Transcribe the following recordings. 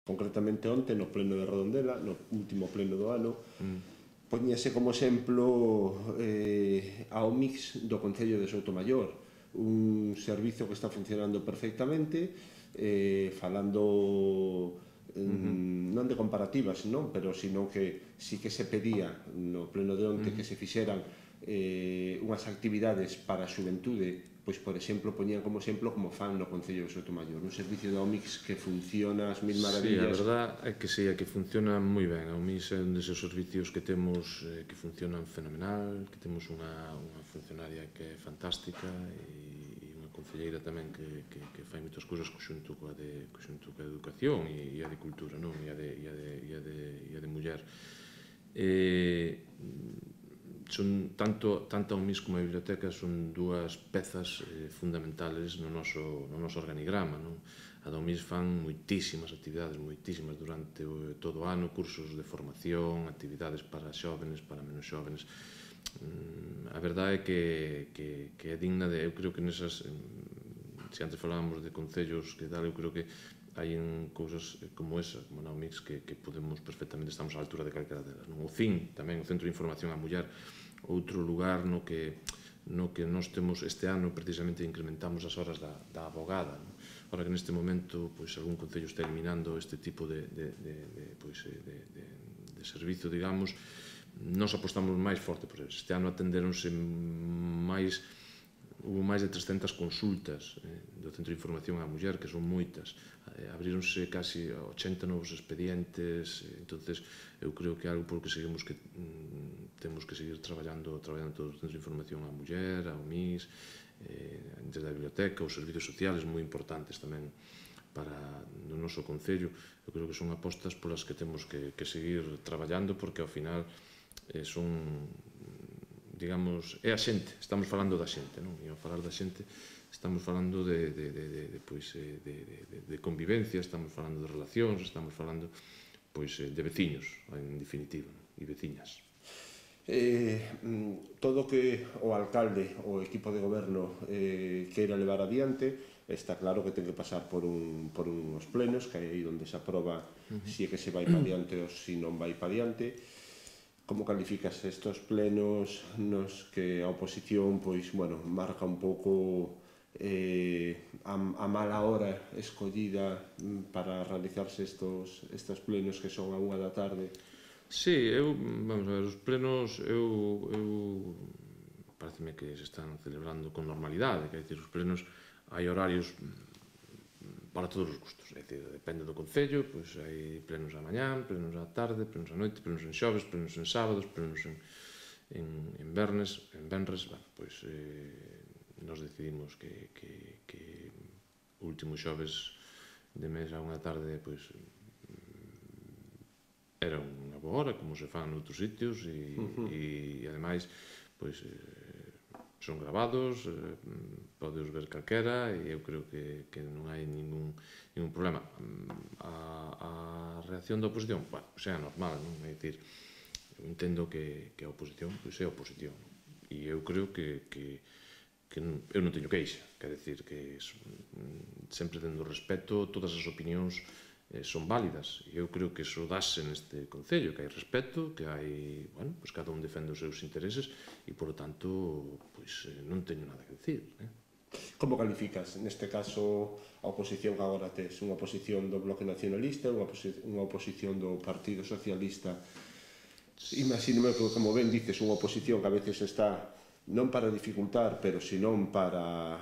concretamente onte no pleno de Redondela, no último pleno do ano, poñese como exemplo a OMIX do Concello de Soutomaior, un servizo que está funcionando perfectamente, falando non de comparativas, non, pero sino que sí que se pedía no pleno de onte que se fixeran unhas actividades para a xuventude, pois, por exemplo, poñían como exemplo como fan no Concello de Soutomaior, un servicio da OMIX que funciona ás mil maravillas. Sí, a verdad é que sí, é que funciona moi ben. A OMIX é un deses servicios que temos que funcionan fenomenal, que temos unha funcionaria que é fantástica e unha concelleira tamén que fai moitas cousas xunto coa educación e a de cultura, non? E a de muller. Son tanto a OMIX como a biblioteca son dúas pezas fundamentales no noso organigrama, non? A da OMIX fan moitísimas actividades, moitísimas durante todo o ano, cursos de formación, actividades para xóvenes, para menos xóvenes. A verdade é que é digna de, eu creo que nesas, se antes falábamos de concellos que tal, eu creo que hai cousas como esa, como na OMIX, que podemos perfectamente, estamos á altura de calquera delas. O CIN, tamén, o Centro de Información á Muller, outro lugar no que nós temos este ano, precisamente incrementamos as horas da abogada. Ahora que neste momento algún concello está eliminando este tipo de servizo, digamos, nós apostamos máis forte por eso. Este ano atenderonse hubo máis de 300 consultas do Centro de Información á Muller, que son moitas. Abríronse casi 80 novos expedientes, entonces eu creo que é algo por que temos que seguir traballando todos os Centros de Información á Muller, a OMIX, desde a biblioteca, os servicios sociales moi importantes tamén para o noso concello. Eu creo que son apostas polas que temos que seguir traballando, porque ao final son, digamos, é a xente, estamos falando da xente, non? E ao falar da xente estamos falando de convivencia, estamos falando de relacións, estamos falando de veciños, en definitiva, e veciñas. Todo o que o alcalde, o equipo de goberno queira levar adiante, está claro que ten que pasar por uns plenos, que é aí onde se aproba se é que se vai pa diante ou se non vai pa diante. Como calificas estos plenos nos que a oposición, marca un pouco a mala hora escollida para realizarse estos plenos que son a 1 da tarde? Sí, vamos a ver, os plenos, pareceme que se están celebrando con normalidade, quer dizer, os plenos, hai horarios para todos os gustos, é dicir, depende do concello, hai plenos á mañán, plenos á tarde, plenos á noite, plenos en xoves, plenos en sábados, plenos en venres, nós decidimos que o último xoves de mes á 1 da tarde era unha boa hora, como se fan noutros sitios, e ademais son gravados, podeos ver calquera, e eu creo que non hai ningún problema. A reacción da oposición, é normal, non? É dicir, eu entendo que a oposición é a oposición, e eu creo que eu non teño queixa, quer dicir que sempre tendo respeto, todas as opinións son válidas, e eu creo que iso dáse neste concello, que hai respeto, que hai, cada un defende os seus intereses, e, polo tanto, non teño nada que dicir. Como calificas, neste caso, a oposición que agora tes? Unha oposición do Bloque Nacionalista, unha oposición do Partido Socialista? Imagínome que, como ben dices, unha oposición que a veces está non para dificultar, pero senón para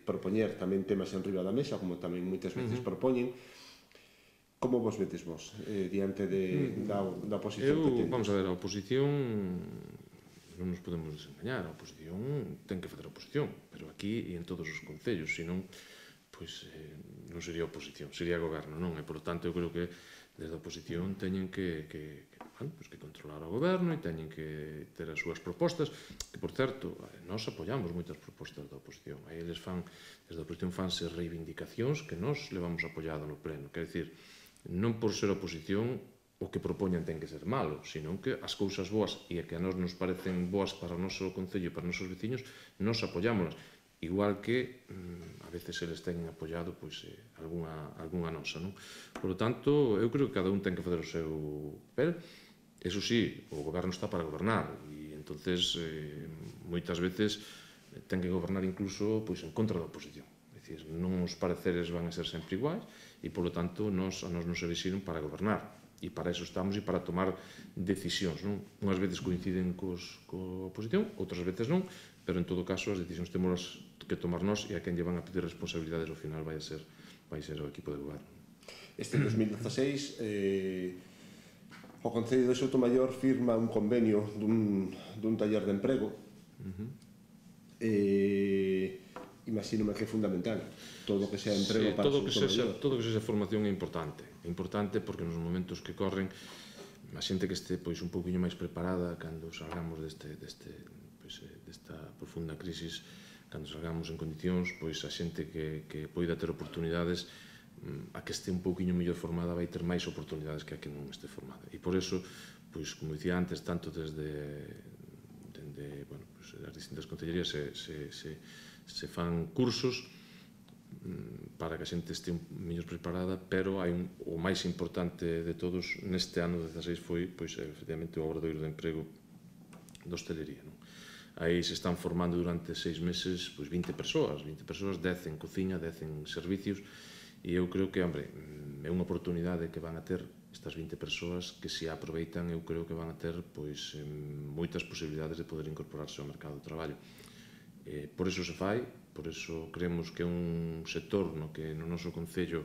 propoñer tamén temas en riba da mesa, como tamén moitas veces propoñen. Como vos vedes vos diante da oposición que tenes? Vamos a ver, a oposición non nos podemos desengañar, a oposición ten que facer oposición, pero aquí e en todos os concellos, senón non sería oposición, sería goberno, non? E, por tanto, eu creo que desde a oposición teñen que controlar o goberno e teñen que ter as súas propostas, que, por certo, nós apoiamos moitas propostas da oposición. Aí eles desde a oposición fanse reivindicacións que nós levamos apoiado no pleno. Quer dicir, non por ser oposición o que propoñan ten que ser malo, senón que as cousas boas e que a nós nos parecen boas para o noso concello e para os nosos veciños, nós apoiámolas. igual que a veces eles teñen apoiado pois, algunha nosa. Non? Por lo tanto, eu creo que cada un ten que fazer o seu papel. Eso sí, o goberno está para gobernar e entonces moitas veces ten que gobernar incluso pois, en contra da oposición. É dicir, non os pareceres van a ser sempre iguais e, polo tanto, a nos se elixiron para gobernar. E para eso estamos e para tomar decisións. Non? Unhas veces coinciden coa oposición, outras veces non, pero en todo caso as decisións temos que tomar nós e a quen lle van a pedir responsabilidades ao final vai ser o equipo de goberno. Este 2016 o Concello de Soutomaior firma un convenio dun taller de emprego. Imagínome que é fundamental todo o que sea emprego para Soutomaior. Todo o que sexa formación é importante porque nos momentos que corren a xente que este un pouquinho máis preparada cando salgamos desta profunda crisis, cando salgamos en condicións, a xente que poida ter oportunidades, a que este un pouquinho mellor formada vai ter máis oportunidades que a que non este formada. E por eso, como dicía antes, tanto desde as distintas concellerías se fan cursos para que a xente este mellor preparada, pero hai o máis importante de todos neste ano 16 foi efectivamente o obradoiro de emprego da hostelería. Aí se están formando durante 6 meses 20 persoas, 10 en cociña, 10 en servicios, e eu creo que, é unha oportunidade que van a ter estas 20 persoas que se aproveitan, eu creo que van a ter moitas posibilidades de poder incorporarse ao mercado de traballo. Por eso se fai, por eso creemos que é un sector no que no noso Concello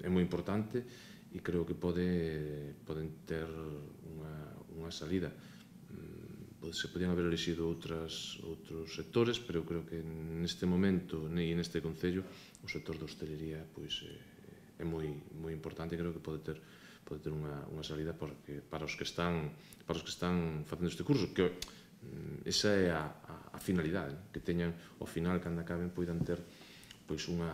é moi importante e creo que poden ter unha salida. Se podían haber elixido outros sectores, pero eu creo que neste momento e neste Concello o sector da hostelería é moi importante e creo que pode ter unha salida para os que están facendo este curso, que esa é a finalidade, que teñan ao final, cando acaben, poidan ter unha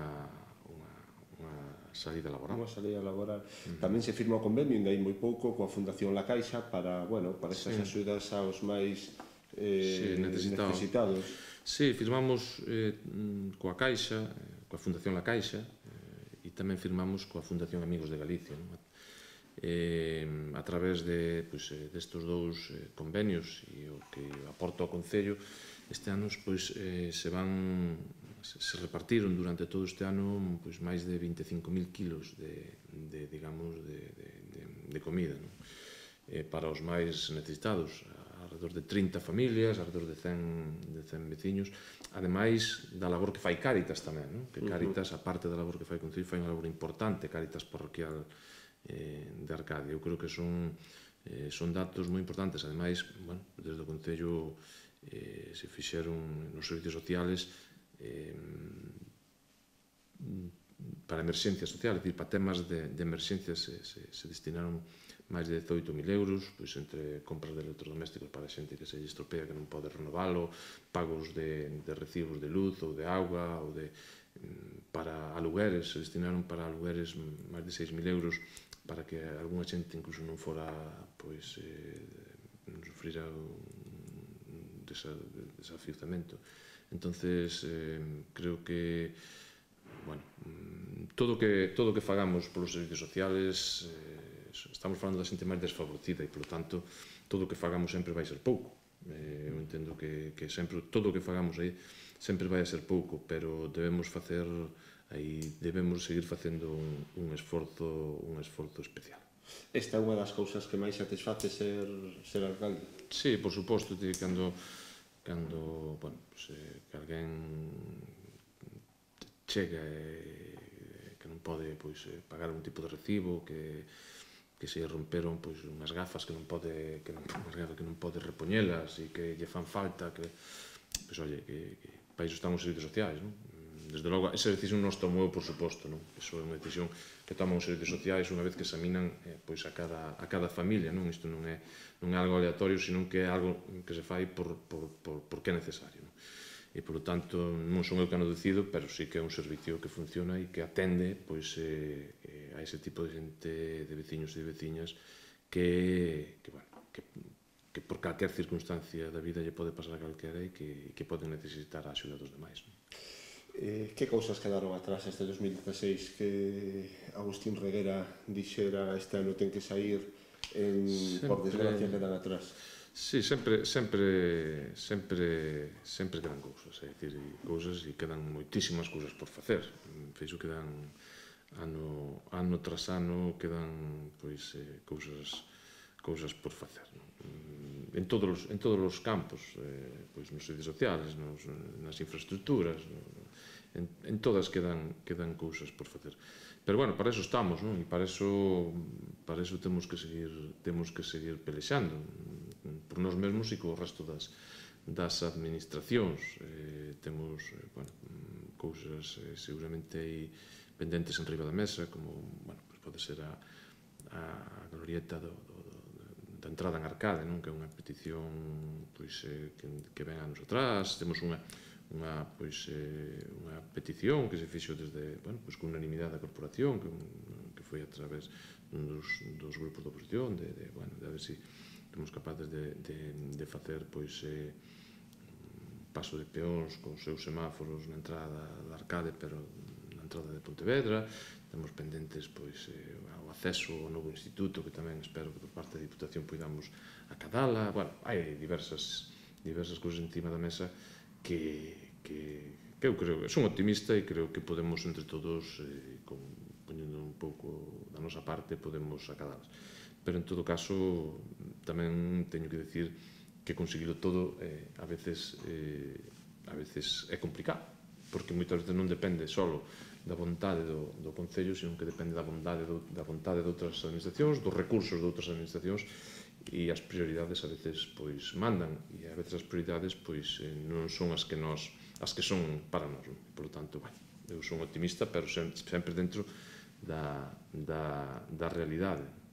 salida laboral. Unha salida laboral. Tamén se firma o convenio, ainda hai moi pouco, coa Fundación La Caixa para estas axudas aos máis necesitados. Sí, firmamos coa Caixa, coa Fundación La Caixa, e tamén firmamos coa Fundación Amigos de Galicia. A través destes dous convenios e o que aporta o Concello, este ano se repartiron durante todo este ano máis de 25.000 kilos de comida para os máis necesitados, alrededor de 30 familias, alrededor de 100 veciños, ademais da labor que fai Cáritas tamén, que Cáritas, a parte da labor que fai o Concello, fai unha labor importante, Cáritas parroquial de Arcadia. Eu creo que son datos moi importantes. Ademais, desde o Concello se fixeron nos servicios sociales para emerxencias sociales, para temas de emerxencias se destinaron máis de 18.000 euros, entre compras de electrodomésticos para xente que se lle estropea, que non pode renovalo, pagos de recibos de luz ou de auga, ou para alugueres, se destinaron para alugueres máis de 6.000 euros para que algunha xente incluso non fora non sufrira desafiuzamento. Entonces, creo que todo o que fagamos polos servicios sociales, estamos falando da xente máis desfavorecida e, polo tanto, todo o que fagamos sempre vai ser pouco. Eu entendo que sempre todo o que fagamos aí sempre vai a ser pouco, pero debemos seguir facendo un esforzo especial. Esta é unha das cousas que máis satisface ser alcalde? Sí, por suposto, cando que alguén chega que non pode pagar un tipo de recibo, que se romperon unhas gafas que non pode repoñelas e que lle fan falta, que para iso están os servicios sociais, non? Desde logo, esa decisión non está moi, por suposto, non? Iso é unha decisión que toman os servicios sociais unha vez que examinan a cada familia, non? Isto non é algo aleatorio, senón que é algo que se fai porque é necesario, non? E, polo tanto, non son eu que ano decido, pero sí que é un servicio que funciona e que atende a ese tipo de xente, de veciños e de veciñas que por calquer circunstancia da vida lle pode pasar a calquera e que poden necesitar a axuda dos demais. Que cousas quedaron atrás este 2016 que Agustín Reguera dixera este ano ten que sair, por desgracia quedan atrás? Sí, sempre quedan cousas, é dicir, cousas e quedan moitísimas cousas por facer. Feixo quedan ano tras ano quedan pois cousas por facer, en todos os campos, pois nos servizos sociales, nas infraestructuras, en todas quedan cousas por facer. Pero bueno, para eso estamos, non? E para eso temos que seguir pelexando por nós mesmos e co resto das administracións. Temos cousas seguramente aí pendentes en riba da mesa, como pode ser a glorieta da entrada en Arcade, que é unha petición que ven anos atrás. Temos unha petición que se fixo desde con unanimidade da corporación, que foi a través dos grupos de oposición, de ver se somos capaces de facer paso de peóns con seus semáforos na entrada da Arcade, pero na entrada de Pontevedra. Temos pendentes o acceso ao novo instituto, que tamén espero que por parte da Diputación poidamos acadala. Hai diversas cousas encima da mesa que eu creo, son optimista e creo que podemos entre todos, poñendo un pouco da nosa parte, podemos acadalas. Pero en todo caso tamén teño que decir que conseguilo todo a veces é complicado, porque moitas veces non depende só da vontade do Concello, sino que depende da vontade de outras administracións, dos recursos de outras administracións, e as prioridades a veces mandan, e a veces as prioridades non son as que son para nós. Por lo tanto, eu son optimista, pero sempre dentro da realidade.